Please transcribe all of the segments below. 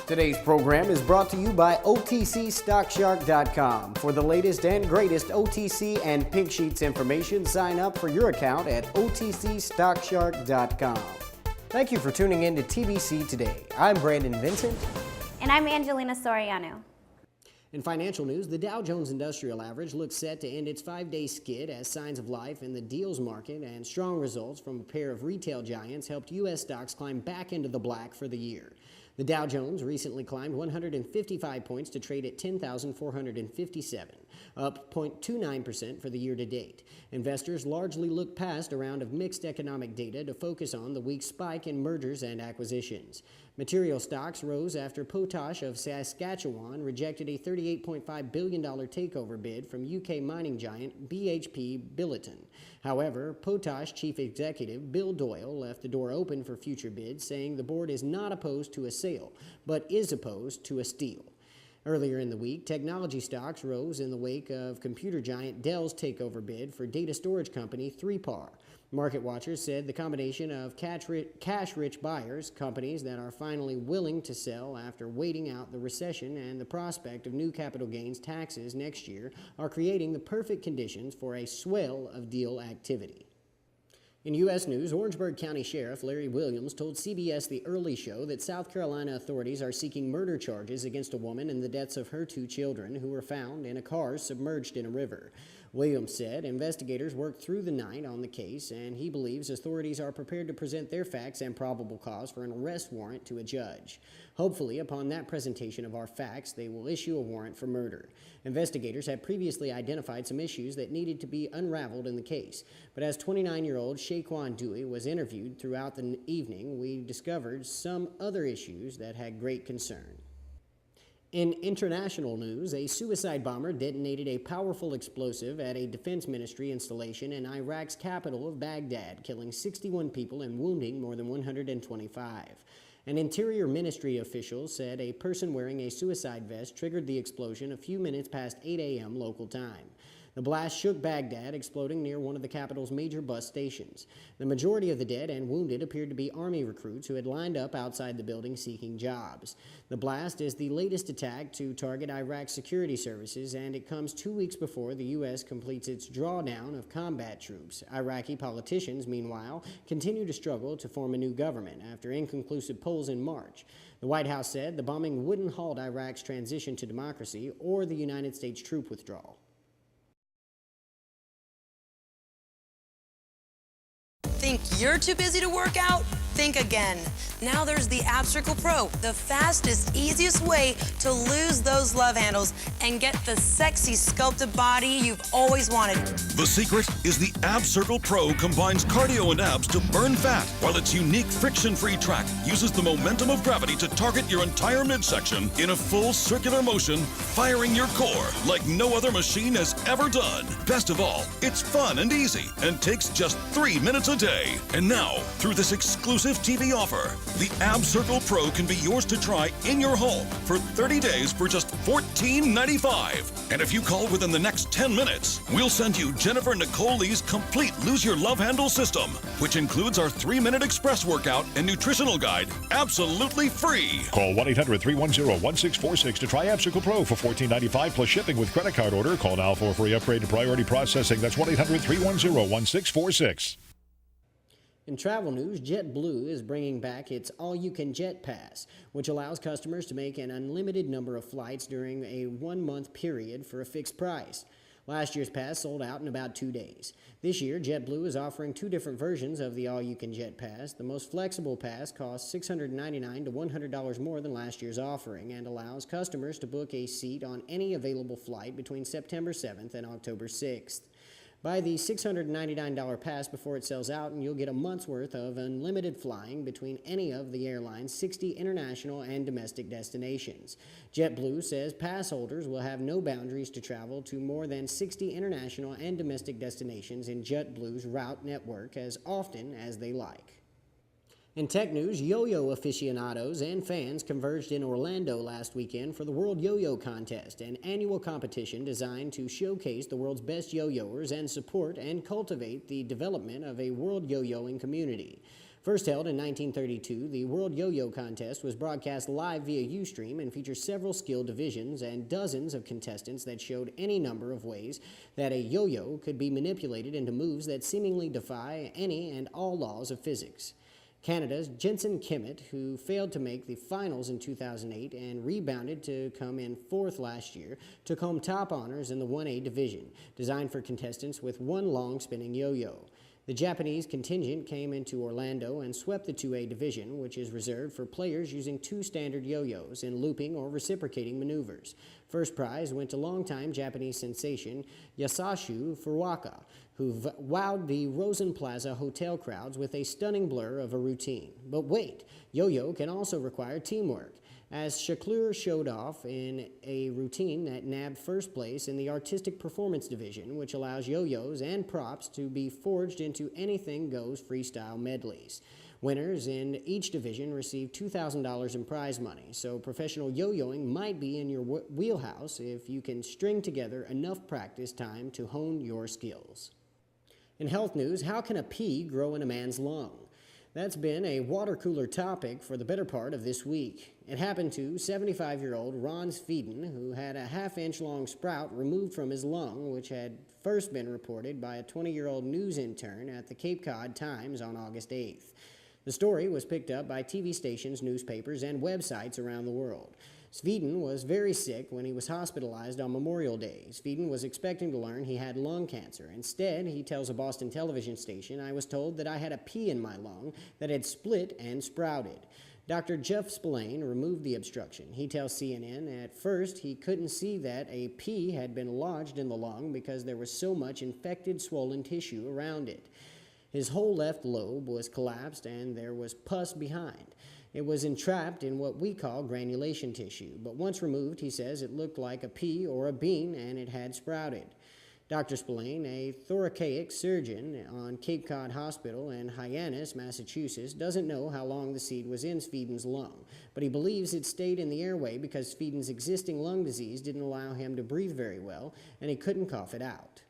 Today's program is brought to you by OTCStockShark.com. For the latest and greatest OTC and Pink Sheets information, sign up for your account at OTCStockShark.com. Thank you for tuning in to TBC Today. I'm Brandon Vincent. And I'm Angelina Soriano. In financial news, the Dow Jones Industrial Average looks set to end its 5-day skid as signs of life in the deals market and strong results from a pair of retail giants helped U.S. stocks climb back into the black for the year. The Dow Jones recently climbed 155 points to trade at 10,457, up 0.29% for the year to date. Investors largely looked past a round of mixed economic data to focus on the weak spike in mergers and acquisitions. Material stocks rose after Potash of Saskatchewan rejected a $38.5 billion takeover bid from UK mining giant BHP Billiton. However, Potash chief executive Bill Doyle left the door open for future bids, saying the board is not opposed to a sale, but is opposed to a steal. Earlier in the week, technology stocks rose in the wake of computer giant Dell's takeover bid for data storage company 3PAR. Market watchers said the combination of cash-rich buyers, companies that are finally willing to sell after waiting out the recession, and the prospect of new capital gains taxes next year are creating the perfect conditions for a swell of deal activity. In U.S. news, Orangeburg County Sheriff Larry Williams told CBS The Early Show that South Carolina authorities are seeking murder charges against a woman in the deaths of her 2 children who were found in a car submerged in a river. Williams said investigators worked through the night on the case, and he believes authorities are prepared to present their facts and probable cause for an arrest warrant to a judge. Hopefully, upon that presentation of our facts, they will issue a warrant for murder. Investigators had previously identified some issues that needed to be unraveled in the case, but as 29-year-old Shaquan Dewey was interviewed throughout the evening, we discovered some other issues that had great concern. In international news, a suicide bomber detonated a powerful explosive at a defense ministry installation in Iraq's capital of Baghdad, killing 61 people and wounding more than 125. An Interior Ministry official said a person wearing a suicide vest triggered the explosion a few minutes past 8 a.m. local time. The blast shook Baghdad, exploding near one of the capital's major bus stations. The majority of the dead and wounded appeared to be Army recruits who had lined up outside the building seeking jobs. The blast is the latest attack to target Iraq's security services, and it comes 2 weeks before the U.S. completes its drawdown of combat troops. Iraqi politicians, meanwhile, continue to struggle to form a new government after inconclusive polls in March. The White House said the bombing wouldn't halt Iraq's transition to democracy or the United States troop withdrawal. Think you're too busy to work out? Think again. Now there's the Ab Circle Pro, the fastest, easiest way to lose those love handles and get the sexy sculpted body you've always wanted. The secret is the Ab Circle Pro combines cardio and abs to burn fat, while its unique friction-free track uses the momentum of gravity to target your entire midsection in a full circular motion, firing your core like no other machine has ever done. Best of all, it's fun and easy and takes just 3 minutes a day. And now, through this exclusive TV offer, the Ab Circle Pro can be yours to try in your home for 30 days for just $14.95. And if you call within the next 10 minutes, we'll send you Jennifer Nicole Lee's complete Lose Your Love Handle system, which includes our 3-minute express workout and nutritional guide, absolutely free. Call 1-800-310-1646 to try Ab Circle Pro for $14.95 plus shipping with credit card order. Call now for a free upgrade to priority processing. That's 1-800-310-1646. In travel news, JetBlue is bringing back its All-You-Can-Jet Pass, which allows customers to make an unlimited number of flights during a 1-month period for a fixed price. Last year's pass sold out in about 2 days. This year, JetBlue is offering 2 different versions of the All-You-Can-Jet Pass. The most flexible pass costs $699 to $100 more than last year's offering and allows customers to book a seat on any available flight between September 7th and October 6th. Buy the $699 pass before it sells out, and you'll get a month's worth of unlimited flying between any of the airline's 60 international and domestic destinations. JetBlue says pass holders will have no boundaries to travel to more than 60 international and domestic destinations in JetBlue's route network as often as they like. In tech news, yo-yo aficionados and fans converged in Orlando last weekend for the World Yo-Yo Contest, an annual competition designed to showcase the world's best yo-yoers and support and cultivate the development of a world yo-yoing community. First held in 1932, the World Yo-Yo Contest was broadcast live via Ustream and features several skill divisions and dozens of contestants that showed any number of ways that a yo-yo could be manipulated into moves that seemingly defy any and all laws of physics. Canada's Jensen Kimmett, who failed to make the finals in 2008 and rebounded to come in fourth last year, took home top honors in the 1A division, designed for contestants with one long spinning yo-yo. The Japanese contingent came into Orlando and swept the 2A division, which is reserved for players using two standard yo-yos in looping or reciprocating maneuvers. First prize went to longtime Japanese sensation Yasashu Furukawa, who wowed the Rosen Plaza hotel crowds with a stunning blur of a routine. But wait, yo-yo can also require teamwork, as Shaklur showed off in a routine that nabbed first place in the Artistic Performance Division, which allows yo-yos and props to be forged into anything goes freestyle medleys. Winners in each division receive $2,000 in prize money, so professional yo-yoing might be in your wheelhouse if you can string together enough practice time to hone your skills. In health news, how can a pea grow in a man's lung? That's been a water cooler topic for the better part of this week. It happened to 75-year-old Ron Sveden, who had a half-inch long sprout removed from his lung, which had first been reported by a 20-year-old news intern at the Cape Cod Times on August 8th. The story was picked up by TV stations, newspapers, and websites around the world. Sveden was very sick when he was hospitalized on Memorial Day. Sveden was expecting to learn he had lung cancer. Instead, he tells a Boston television station, "I was told that I had a pea in my lung that had split and sprouted." Dr. Jeff Spillane removed the obstruction. He tells CNN at first he couldn't see that a pea had been lodged in the lung because there was so much infected, swollen tissue around it. His whole left lobe was collapsed and there was pus behind. It was entrapped in what we call granulation tissue, but once removed, he says it looked like a pea or a bean and it had sprouted. Dr. Spillane, a thoracic surgeon on Cape Cod Hospital in Hyannis, Massachusetts, doesn't know how long the seed was in Sveden's lung, but he believes it stayed in the airway because Sveden's existing lung disease didn't allow him to breathe very well, and he couldn't cough it out.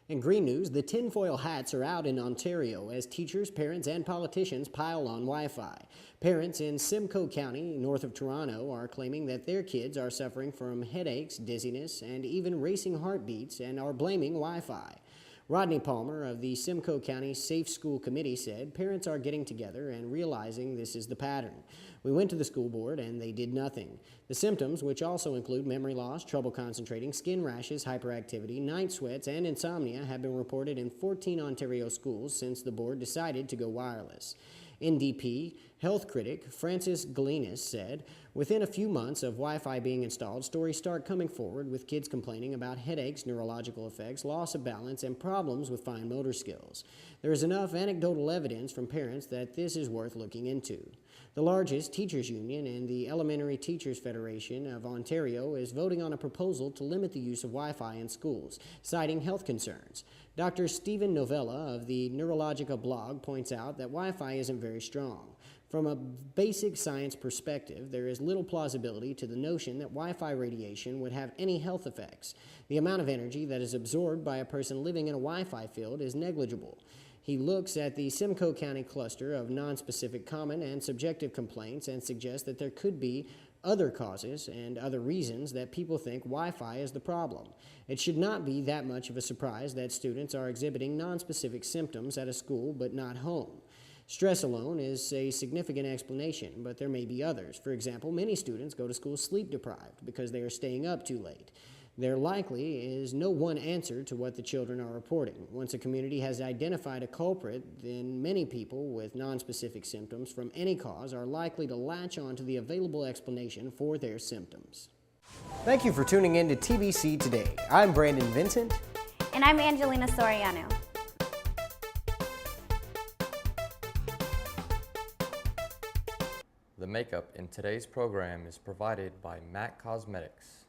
In green news, the tinfoil hats are out in Ontario as teachers, parents, and politicians pile on Wi-Fi. Parents in Simcoe County, north of Toronto, are claiming that their kids are suffering from headaches, dizziness, and even racing heartbeats and are blaming Wi-Fi. Rodney Palmer of the Simcoe County Safe School Committee said parents are getting together and realizing this is the pattern. We went to the school board and they did nothing. The symptoms, which also include memory loss, trouble concentrating, skin rashes, hyperactivity, night sweats, and insomnia, have been reported in 14 Ontario schools since the board decided to go wireless. NDP health critic Francis Galinas said, "Within a few months of Wi-Fi being installed, stories start coming forward with kids complaining about headaches, neurological effects, loss of balance, and problems with fine motor skills. There is enough anecdotal evidence from parents that this is worth looking into." The largest teachers union in the Elementary Teachers Federation of Ontario is voting on a proposal to limit the use of Wi-Fi in schools, citing health concerns. Dr. Stephen Novella of the Neurologica blog points out that Wi-Fi isn't very strong. From a basic science perspective, there is little plausibility to the notion that Wi-Fi radiation would have any health effects. The amount of energy that is absorbed by a person living in a Wi-Fi field is negligible. He looks at the Simcoe County cluster of nonspecific common and subjective complaints and suggests that there could be other causes and other reasons that people think Wi-Fi is the problem. It should not be that much of a surprise that students are exhibiting nonspecific symptoms at a school but not home. Stress alone is a significant explanation, but there may be others. For example, many students go to school sleep deprived because they are staying up too late. There likely is no one answer to what the children are reporting. Once a community has identified a culprit, then many people with nonspecific symptoms from any cause are likely to latch on to the available explanation for their symptoms. Thank you for tuning in to TBC Today. I'm Brandon Vincent. And I'm Angelina Soriano. The makeup in today's program is provided by MAC Cosmetics.